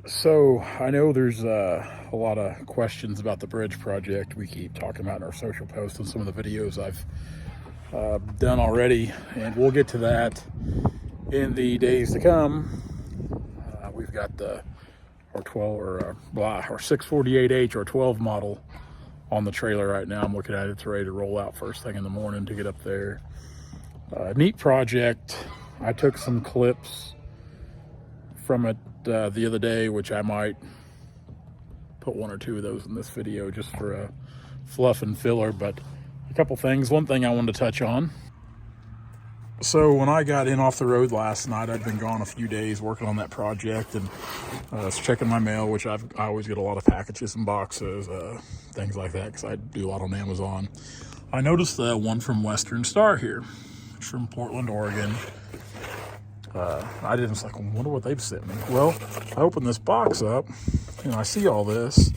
So I know there's a lot of questions about the bridge project we keep talking about in our social posts and some of the videos I've done already, and we'll get to that in the days to come. We've got our 12 our 648H or 12 model on the trailer right now. I'm looking at it; it's ready to roll out first thing in the morning to get up there. Neat project. I took some clips from it the other day, which I might put one or two of those in this video just for a fluff and filler. But a couple things. One thing I wanted to touch on. So when I got in off the road last night, I'd been gone a few days working on that project, and was checking my mail, which I always get a lot of packages and boxes, things like that, because I do a lot on Amazon. I noticed the one from Western Star here. It's from Portland, Oregon. I didn't, like, wonder what they've sent me. Well, I opened this box up, and I see all this,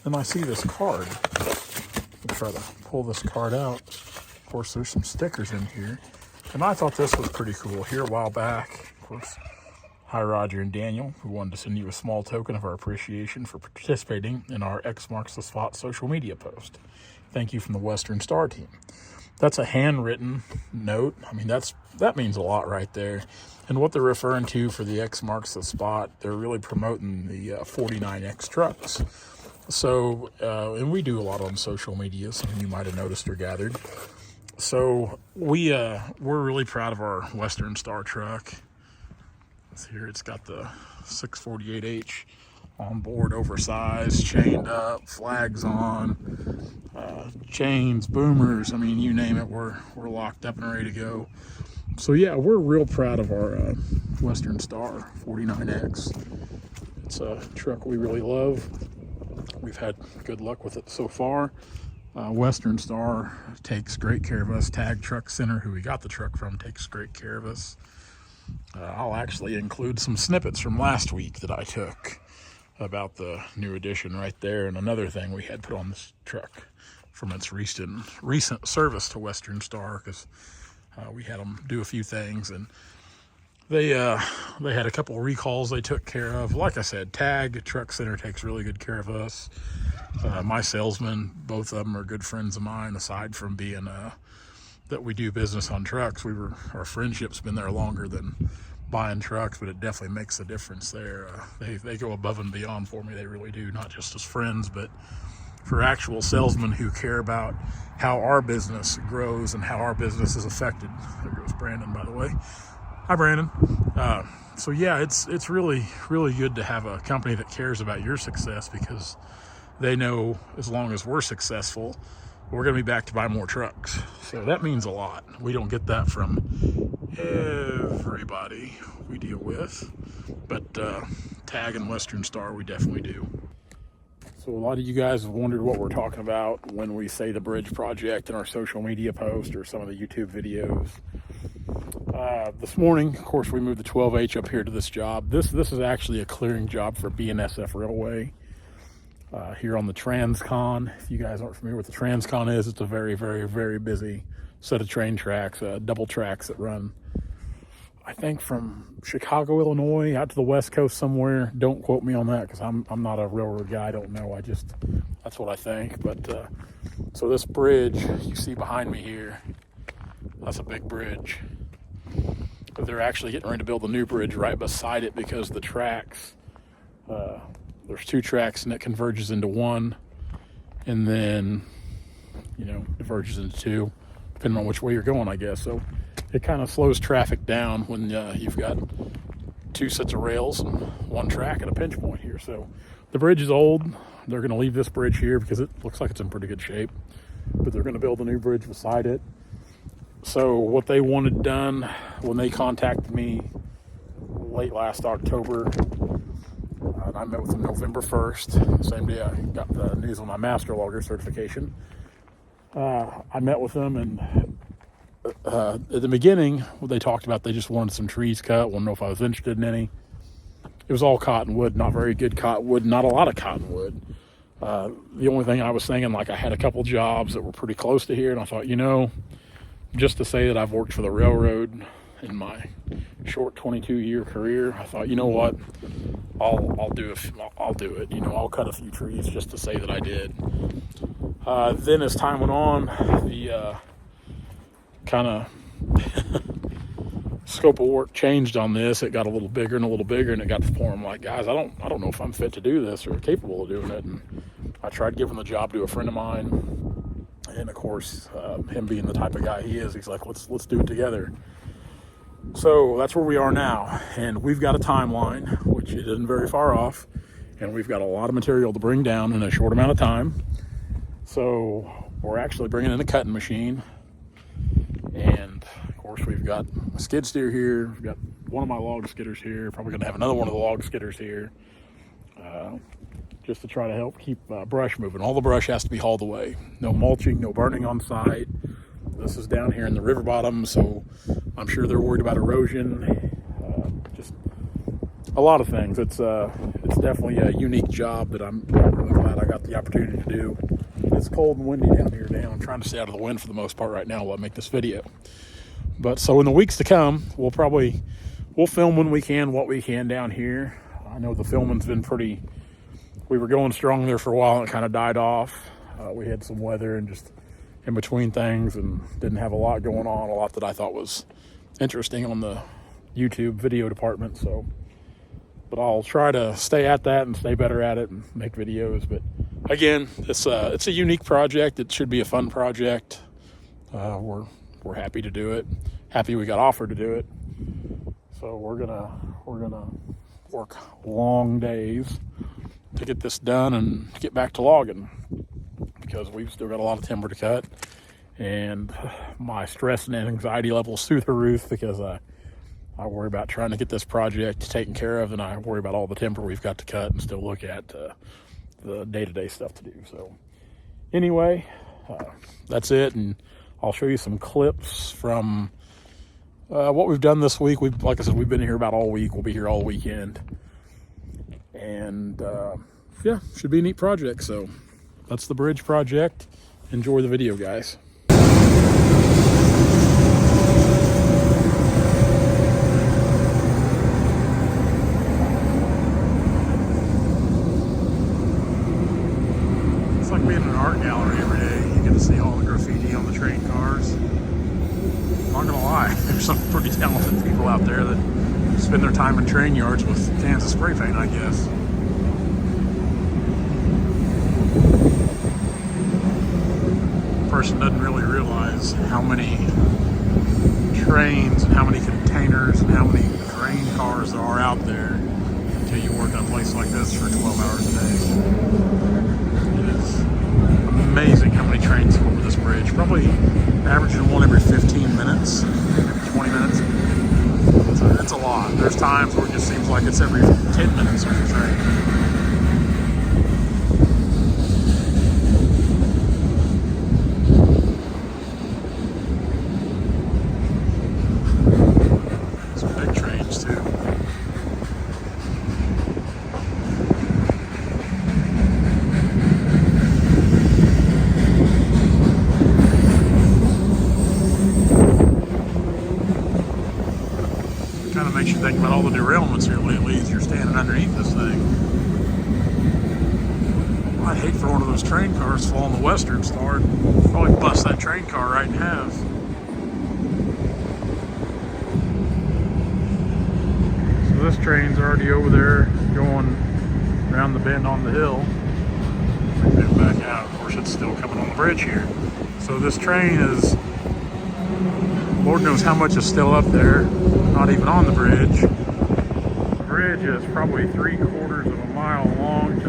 and I see this card. I'll try to pull this card out. Of course, there's some stickers in here. And I thought this was pretty cool. Here a while back, of course, hi Roger and Daniel, who wanted to send you a small token of our appreciation for participating in our X Marks the Spot social media post. Thank you from the Western Star team. That's a handwritten note. I mean, that means a lot right there. And what they're referring to for the X Marks the Spot, they're really promoting the 49X trucks. So, and we do a lot on social media, something you might have noticed or gathered. So we're really proud of our Western Star truck. It's here. It's got the 648H on board, oversized, chained up, flags on, chains, boomers. I mean, you name it, we're locked up and ready to go. So yeah, we're real proud of our Western Star 49X. It's a truck we really love. We've had good luck with it so far. Western Star takes great care of us. Tag Truck Center, who we got the truck from, takes great care of us. I'll actually include some snippets from last week that I took about the new edition right there, and another thing we had put on this truck from its recent service to Western Star, because we had them do a few things, and they had a couple of recalls they took care of. Like I said, Tag Truck Center takes really good care of us. My salesmen, both of them are good friends of mine, aside from being that we do business on trucks. Our friendship's been there longer than buying trucks, but it definitely makes a difference there. They go above and beyond for me. They really do, not just as friends, but for actual salesmen who care about how our business grows and how our business is affected. There goes Brandon, by the way. Hi, Brandon. So yeah, it's really, really good to have a company that cares about your success, because they know as long as we're successful, we're going to be back to buy more trucks. So that means a lot. We don't get that from everybody we deal with, but Tag and Western Star, we definitely do. So a lot of you guys have wondered what we're talking about when we say the bridge project in our social media post or some of the YouTube videos. This morning, of course, we moved the 12H up here to this job. This is actually a clearing job for BNSF Railway here on the Transcon. If you guys aren't familiar with the Transcon is, it's a very, very, very busy set of train tracks, double tracks that run, I think, from Chicago, Illinois, out to the West Coast somewhere. Don't quote me on that, because I'm not a railroad guy. I don't know. That's what I think. But so this bridge you see behind me here, that's a big bridge. But they're actually getting ready to build a new bridge right beside it, because the tracks, there's two tracks and it converges into one, and then, diverges into two, depending on which way you're going, I guess. So it kind of slows traffic down when you've got two sets of rails and one track at a pinch point here. So the bridge is old. They're going to leave this bridge here because it looks like it's in pretty good shape, but they're going to build a new bridge beside it. So what they wanted done when they contacted me late last October, and I met with them November 1st, the same day I got the news on my master logger certification. I met with them, and at the beginning, what they talked about, they just wanted some trees cut, wanted to know if I was interested in any. It was all cottonwood, not very good cottonwood, not a lot of cottonwood. The only thing I was thinking, like, I had a couple jobs that were pretty close to here, and I thought, just to say that I've worked for the railroad in my short 22-year career, I thought, you know what, I'll do it. You know, I'll cut a few trees just to say that I did. Then as time went on, the kind of scope of work changed on this. It got a little bigger, and it got to the point where I'm like, guys, I don't know if I'm fit to do this or capable of doing it. And I tried giving the job to a friend of mine, and of course, him being the type of guy he is, he's like, let's do it together. So that's where we are now, and we've got a timeline, which isn't very far off, and we've got a lot of material to bring down in a short amount of time. So we're actually bringing in a cutting machine, and of course we've got a skid steer here. We've got one of my log skidders here. Probably going to have another one of the log skidders here, just to try to help keep brush moving. All the brush has to be hauled away. No mulching, no burning on site. This is down here in the river bottom, so I'm sure they're worried about erosion. Just a lot of things. It's definitely a unique job that I'm really glad I got the opportunity to do. It's cold and windy down here now. I'm trying to stay out of the wind for the most part right now while I make this video. But so in the weeks to come, we'll film when we can, what we can down here. I know the filming's been we were going strong there for a while and it kind of died off. We had some weather and just in between things and didn't have a lot going on, a lot that I thought was interesting on the YouTube video department. But I'll try to stay at that and stay better at it and make videos. But again, it's a unique project. It should be a fun project. We're happy to do it. Happy we got offered to do it. So we're gonna work long days to get this done and get back to logging, because we've still got a lot of timber to cut, and my stress and anxiety levels through the roof because I worry about trying to get this project taken care of, and I worry about all the timber we've got to cut and still look at the day-to-day stuff to do. So anyway, that's it, and I'll show you some clips from what we've done this week. Like I said, we've been here about all week. We'll be here all weekend, and yeah, should be a neat project. So that's the bridge project. Enjoy the video, guys. It's like being in an art gallery every day. You get to see all the graffiti on the train cars. I'm not gonna lie, there's some pretty talented people out there that spend their time in train yards with cans of spray paint, I guess. Person doesn't really realize how many trains and how many containers and how many grain cars there are out there until you work in a place like this for 12 hours a day. It is amazing how many trains go over this bridge. Probably averaging one every 15 minutes, maybe 20 minutes. It's a lot. There's times where it just seems like it's every 10 minutes there's a train. Kind of makes you think about all the derailments here lately as you're standing underneath this thing. I'd hate for one of those train cars to fall on the Western Star and probably bust that train car right in half. So this train's already over there going around the bend on the hill. Bring it back out. Of course, it's still coming on the bridge here. So this train is, Lord knows how much is still up there, not even on the bridge. The bridge is probably 3/4 of a mile long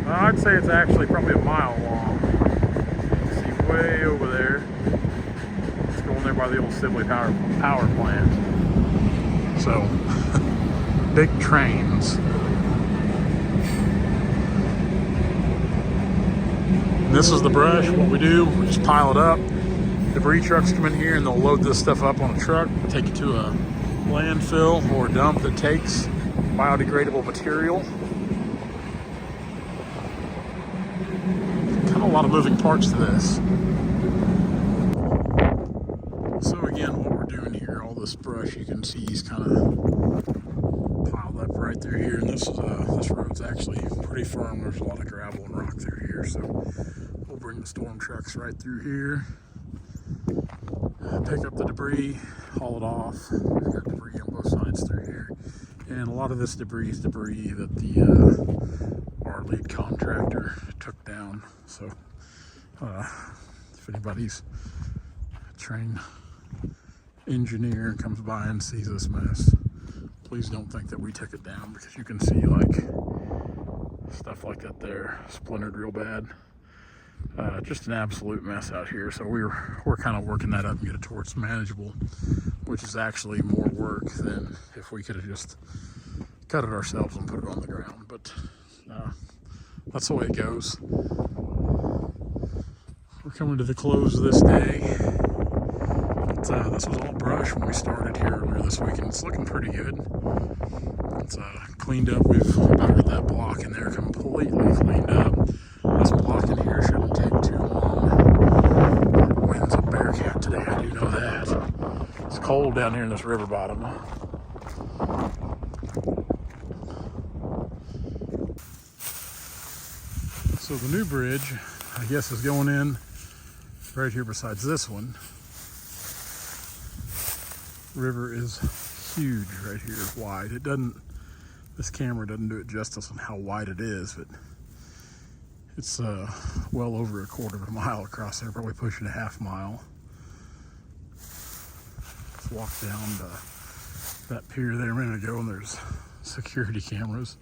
well, I'd say it's actually probably a mile long. You can see way over there. It's going there by the old Sibley power plant. So, big trains. And this is the brush. What we do, we just pile it up. Debris trucks come in here and they'll load this stuff up on a truck, take it to a landfill or a dump that takes biodegradable material. Kind of a lot of moving parts to this. So again, what we're doing here, all this brush you can see is kind of piled up right right through here, and this road's actually pretty firm. There's a lot of gravel and rock through here, so we'll bring the storm trucks right through here, pick up the debris, haul it off. We've got debris on both sides through here, and a lot of this debris is debris that our lead contractor took down. So if anybody's a trained engineer and comes by and sees this mess, please don't think that we took it down, because you can see like stuff like that there splintered real bad. Just an absolute mess out here. So we're kind of working that up and get it towards manageable, which is actually more work than if we could have just cut it ourselves and put it on the ground. But that's the way it goes. We're coming to the close of this day. This was all brush when we started here earlier this week, and it's looking pretty good. It's cleaned up. We've about got that block in there completely cleaned up. This block in here shouldn't take too long. The wind's a Bearcat today, I do know that. It's cold down here in this river bottom. So the new bridge, I guess, is going in right here besides this one. River is huge right here, wide. This camera doesn't do it justice on how wide it is, but it's well over a quarter of a mile across there, probably pushing a half mile. Let's walk down to that pier there a minute ago, and there's security cameras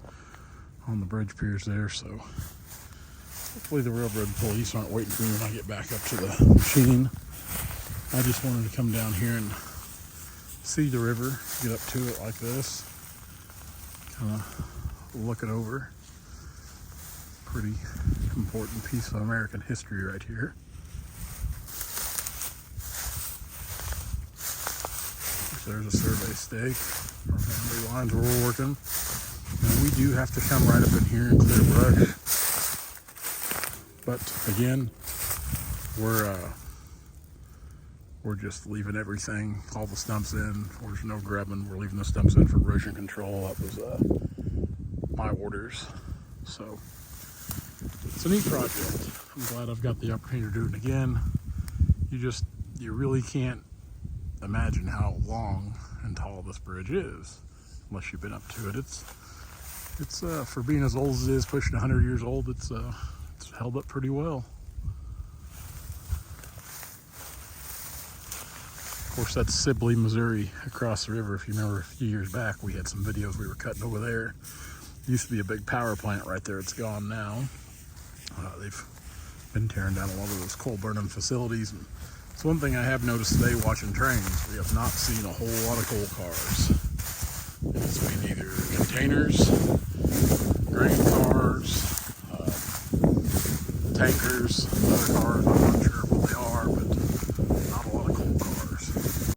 on the bridge piers there, so hopefully the railroad police aren't waiting for me when I get back up to the machine. I just wanted to come down here and see the river, get up to it like this, kind of look it over. Pretty important piece of American history right here. There's a survey stake. Our boundary lines where we're working. And we do have to come right up in here and clear brush. But again, we're just leaving everything, all the stumps in. There's no grubbing. We're leaving the stumps in for erosion control. That was my orders. So it's a neat project. I'm glad I've got the opportunity to do it again. You really can't imagine how long and tall this bridge is unless you've been up to it. It's for being as old as it is, pushing 100 years old, it's held up pretty well. Of course, that's Sibley, Missouri, across the river. If you remember a few years back, we had some videos we were cutting over there. Used to be a big power plant right there. It's gone now. They've been tearing down a lot of those coal burning facilities. And it's one thing I have noticed today watching trains. We have not seen a whole lot of coal cars. It's been either containers, grain cars, tankers, other cars. I'm not sure what they are, but not a lot of coal